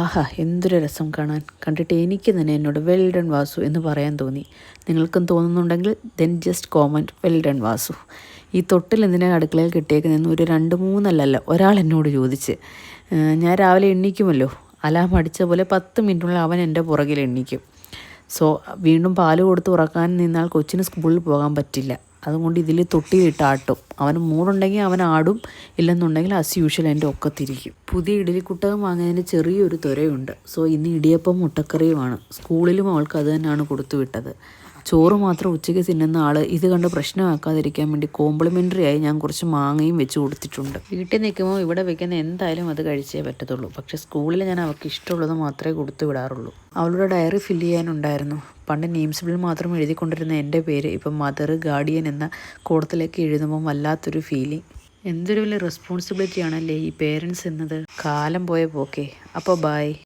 ആഹാ, എന്തൊരു രസം കാണാൻ. കണ്ടിട്ട് എനിക്ക് തന്നെ എന്നോട് വെൽ ഡൺ വാസു എന്ന് പറയാൻ തോന്നി. നിങ്ങൾക്കും തോന്നുന്നുണ്ടെങ്കിൽ then just comment well done Vasu. ഈ തൊട്ടിൽ എന്തിനാണ് അടുക്കളയിൽ കിട്ടിയേക്കുന്നതെന്ന് ഒരു 2-3 അല്ലല്ല ഒരാൾ എന്നോട് ചോദിച്ച്. ഞാൻ രാവിലെ എണ്ണീക്കുമല്ലോ, അലാം അടിച്ച പോലെ 10 മിനിറ്റിനുള്ളിൽ അവൻ എൻ്റെ പുറകിൽ എണ്ണീക്കും. സോ വീണ്ടും പാല് കൊടുത്ത് ഉറക്കാൻ നിന്നാൽ കൊച്ചിന് സ്കൂളിൽ പോകാൻ പറ്റില്ല. അതുകൊണ്ട് ഇതിൽ തൊട്ടിയിട്ട് ആട്ടും. അവന് മൂടുണ്ടെങ്കിൽ അവൻ ആടും, ഇല്ലെന്നുണ്ടെങ്കിൽ അസ് യൂഷ്വൽ എൻ്റെ ഒക്കത്തിരിക്കും. പുതിയ ഇഡലിക്കുട്ടകം വാങ്ങിയതിന് ചെറിയൊരു ത്വരയുണ്ട്. സോ ഇന്ന് ഇടിയപ്പം മുട്ടക്കറിയുമാണ്. സ്കൂളിലും അവൾക്ക് അത് തന്നെയാണ് കൊടുത്തു വിട്ടത്. ചോറ് മാത്രം ഉച്ചയ്ക്ക് തിന്നുന്ന ആൾ ഇത് കണ്ട് പ്രശ്നമാക്കാതിരിക്കാൻ വേണ്ടി കോംപ്ലിമെൻ്ററി ആയി ഞാൻ കുറച്ച് മാങ്ങയും വെച്ച് കൊടുത്തിട്ടുണ്ട്. വീട്ടിൽ നിൽക്കുമ്പോൾ ഇവിടെ വെക്കുന്ന എന്തായാലും അത് കഴിച്ചേ പറ്റത്തുള്ളൂ. പക്ഷേ സ്കൂളിൽ ഞാൻ അവൾക്ക് ഇഷ്ടമുള്ളത് മാത്രമേ കൊടുത്തു വിടാറുള്ളൂ. അവളുടെ ഡയറി ഫില്ല് ചെയ്യാനുണ്ടായിരുന്നു. പണ്ട് നെയിംസ് ബിൽ മാത്രം എഴുതിക്കൊണ്ടിരുന്ന എൻ്റെ പേര് ഇപ്പം മദർ ഗാർഡിയൻ എന്ന കോളത്തിലേക്ക് എഴുതുമ്പോൾ വല്ലാത്തൊരു ഫീലിംഗ്. എന്തൊരു വലിയ റെസ്പോൺസിബിലിറ്റി ആണല്ലേ ഈ പേരൻസ് എന്നത്. കാലം പോയ പോക്കേ. അപ്പോൾ ബൈ.